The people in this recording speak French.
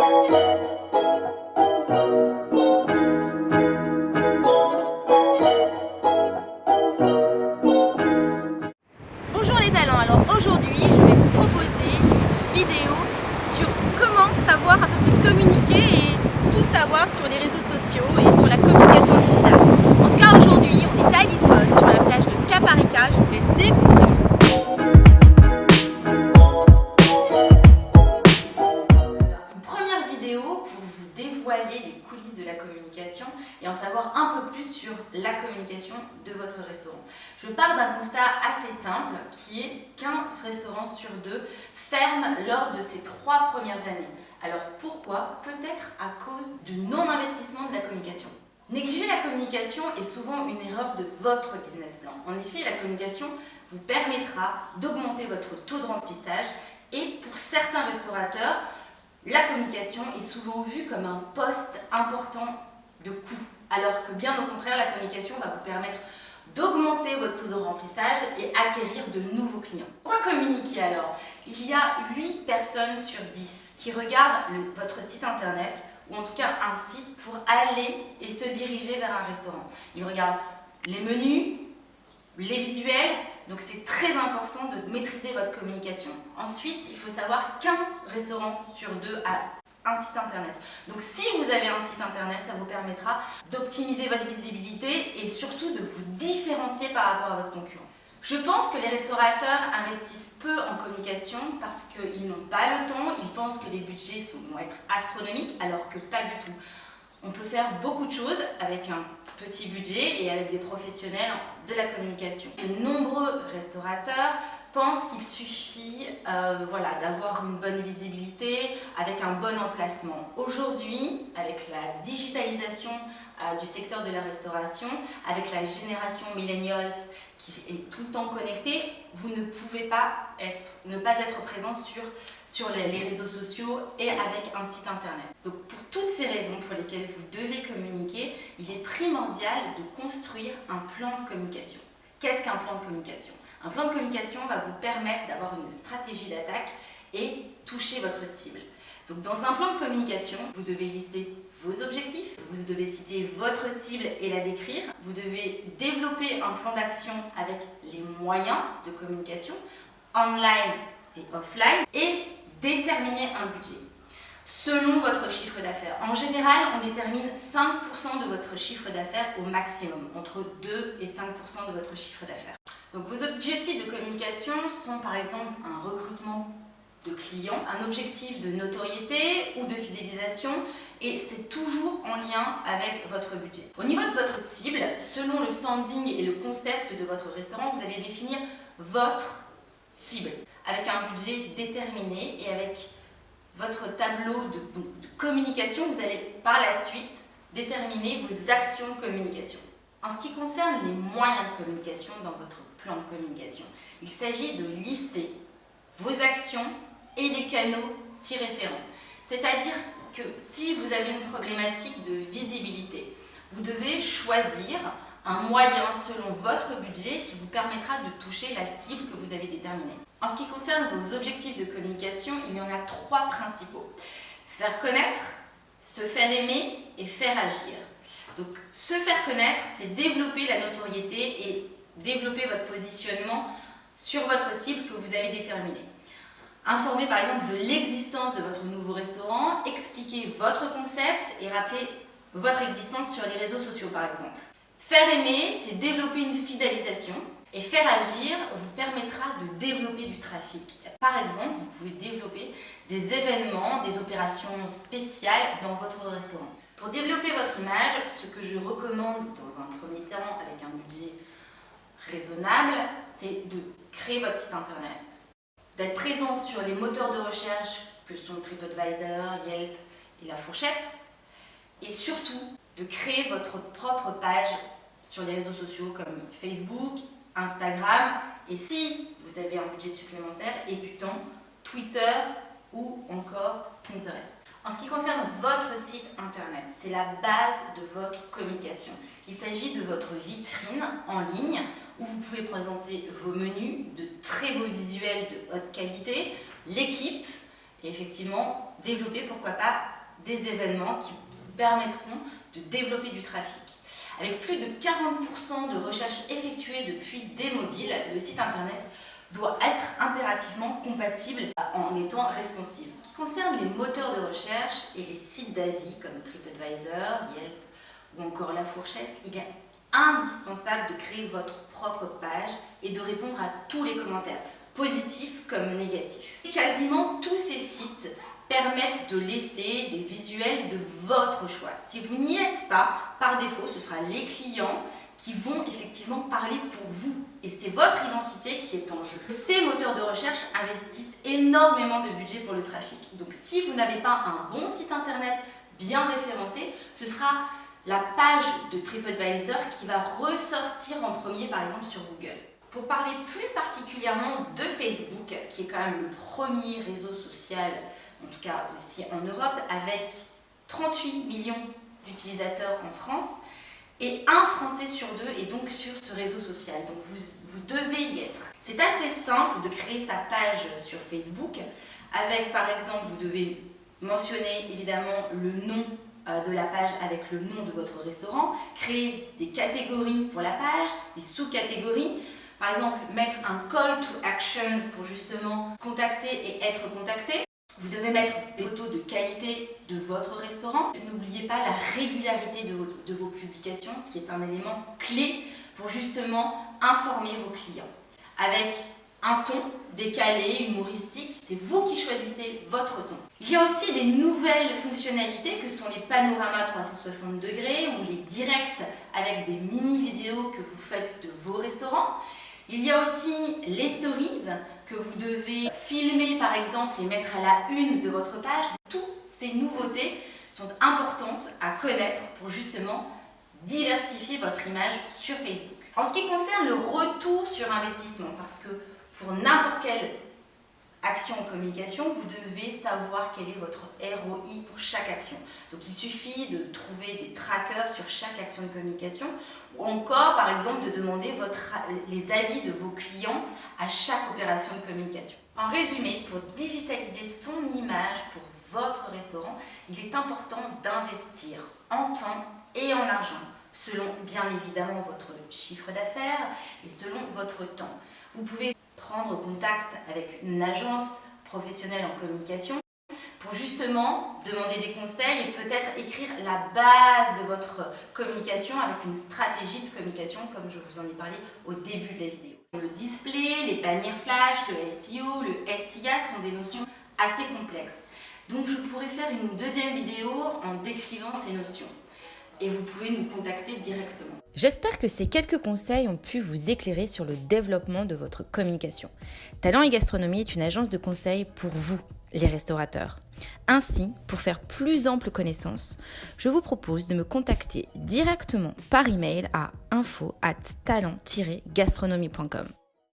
Bonjour les talents, alors aujourd'hui je vais vous proposer une vidéo sur comment savoir un peu plus communiquer et tout savoir sur les réseaux sociaux et sur la communication digitale. En tout cas aujourd'hui on est à Lisbonne sur la plage de Caparica, je vous laisse découvrir. Une première vidéo pour vous dévoiler les coulisses de la communication et en savoir un peu plus sur la communication de votre restaurant. Je pars d'un constat assez simple qui est qu'un restaurant sur deux ferme lors de ses 3 premières années. Alors pourquoi? Peut-être à cause du non-investissement de la communication. Négliger la communication est souvent une erreur de votre business plan. En effet, la communication vous permettra d'augmenter votre taux de remplissage et pour certains restaurateurs, la communication est souvent vue comme un poste important de coût, alors que bien au contraire, la communication va vous permettre d'augmenter votre taux de remplissage et acquérir de nouveaux clients. Pourquoi communiquer alors? Il y a 8 personnes sur 10 qui regardent votre site internet, ou en tout cas un site pour aller et se diriger vers un restaurant. Ils regardent les menus, les visuels, donc c'est très important de maîtriser votre communication. Ensuite, il faut savoir qu'un restaurant sur deux a un site internet. Donc si vous avez un site internet, ça vous permettra d'optimiser votre visibilité et surtout de vous différencier par rapport à votre concurrent. Je pense que les restaurateurs investissent peu en communication parce qu'ils n'ont pas le temps, ils pensent que les budgets vont être astronomiques alors que pas du tout. On peut faire beaucoup de choses avec un petit budget et avec des professionnels de la communication. De nombreux restaurateurs pensent qu'il suffit d'avoir une bonne visibilité avec un bon emplacement. Aujourd'hui, avec la digitalisation du secteur de la restauration, avec la génération millennials qui est tout le temps connectée, vous ne pouvez pas ne pas être présent sur les réseaux sociaux et avec un site internet. Donc pour toutes ces raisons pour lesquelles vous devez communiquer, il est primordial de construire un plan de communication. Qu'est-ce qu'un plan de communication? Un plan de communication va vous permettre d'avoir une stratégie d'attaque et toucher votre cible. Donc dans un plan de communication, vous devez lister vos objectifs, vous devez citer votre cible et la décrire, vous devez développer un plan d'action avec les moyens de communication, online et offline, et déterminer un budget selon votre chiffre d'affaires. En général, on détermine 5% de votre chiffre d'affaires au maximum, entre 2 et 5% de votre chiffre d'affaires. Donc vos objectifs de communication sont par exemple un recrutement de clients, un objectif de notoriété ou de fidélisation, et c'est toujours en lien avec votre budget. Au niveau de votre cible, selon le standing et le concept de votre restaurant, vous allez définir votre cible avec un budget déterminé et avec votre tableau de communication, vous allez par la suite déterminer vos actions de communication. En ce qui concerne les moyens de communication dans votre plan de communication, il s'agit de lister vos actions et les canaux s'y référents. C'est-à-dire que si vous avez une problématique de visibilité, vous devez choisir un moyen selon votre budget qui vous permettra de toucher la cible que vous avez déterminée. En ce qui concerne vos objectifs de communication, il y en a 3 principaux. Faire connaître, se faire aimer et faire agir. Donc, se faire connaître, c'est développer la notoriété et développer votre positionnement sur votre cible que vous avez déterminée. Informer par exemple de l'existence de votre nouveau restaurant, expliquer votre concept et rappeler votre existence sur les réseaux sociaux par exemple. Faire aimer, c'est développer une fidélisation. Et faire agir vous permettra de développer du trafic. Par exemple, vous pouvez développer des événements, des opérations spéciales dans votre restaurant. Pour développer votre image, ce que je recommande dans un premier temps avec un budget raisonnable, c'est de créer votre site internet, d'être présent sur les moteurs de recherche que sont TripAdvisor, Yelp et La Fourchette, et surtout de créer votre propre page sur les réseaux sociaux comme Facebook, Instagram, et si vous avez un budget supplémentaire et du temps, Twitter ou encore Pinterest. En ce qui concerne votre site internet, c'est la base de votre communication. Il s'agit de votre vitrine en ligne où vous pouvez présenter vos menus, de très beaux visuels de haute qualité, l'équipe et effectivement développer pourquoi pas des événements qui vous permettront de développer du trafic. Avec plus de 40% de recherches effectuées depuis des mobiles, le site internet doit être impérativement compatible en étant responsive. En ce qui concerne les moteurs de recherche et les sites d'avis comme TripAdvisor, Yelp ou encore La Fourchette, il est indispensable de créer votre propre page et de répondre à tous les commentaires, positifs comme négatifs. Et quasiment tous ces sites permettent de laisser des visuels de votre choix. Si vous n'y êtes pas, par défaut, ce sera les clients qui vont effectivement parler pour vous. Et c'est votre identité qui est en jeu. Ces moteurs de recherche investissent énormément de budget pour le trafic. Donc si vous n'avez pas un bon site internet bien référencé, ce sera la page de TripAdvisor qui va ressortir en premier, par exemple sur Google. Pour parler plus particulièrement de Facebook, qui est quand même le premier réseau social, en tout cas aussi en Europe, avec 38 millions d'utilisateurs en France, et un Français sur deux est donc sur ce réseau social. Donc vous devez y être. C'est assez simple de créer sa page sur Facebook, avec par exemple, vous devez mentionner évidemment le nom de la page avec le nom de votre restaurant, créer des catégories pour la page, des sous-catégories. Par exemple, mettre un call to action pour justement contacter et être contacté. Vous devez mettre des photos de qualité de votre restaurant. N'oubliez pas la régularité de vos publications qui est un élément clé pour justement informer vos clients. Avec un ton décalé, humoristique, c'est vous qui choisissez votre ton. Il y a aussi des nouvelles fonctionnalités que sont les panoramas 360 degrés ou les directs avec des mini-vidéos que vous faites de vos restaurants. Il y a aussi les stories que vous devez filmer par exemple et mettre à la une de votre page. Toutes ces nouveautés sont importantes à connaître pour justement diversifier votre image sur Facebook. En ce qui concerne le retour sur investissement, parce que pour n'importe quelle action en communication, vous devez savoir quel est votre ROI pour chaque action. Donc il suffit de trouver des trackers sur chaque action de communication ou encore par exemple de demander les avis de vos clients à chaque opération de communication. En résumé, pour digitaliser son image pour votre restaurant, il est important d'investir en temps et en argent, selon bien évidemment votre chiffre d'affaires et selon votre temps. Vous pouvez prendre contact avec une agence professionnelle en communication pour justement demander des conseils et peut-être écrire la base de votre communication avec une stratégie de communication comme je vous en ai parlé au début de la vidéo. Le display, les bannières flash, le SEO, le SIA sont des notions assez complexes. Donc je pourrais faire une deuxième vidéo en décrivant ces notions. Et vous pouvez nous contacter directement. J'espère que ces quelques conseils ont pu vous éclairer sur le développement de votre communication. Talent et Gastronomie est une agence de conseil pour vous, les restaurateurs. Ainsi, pour faire plus ample connaissance, je vous propose de me contacter directement par email à info@talent-gastronomie.com.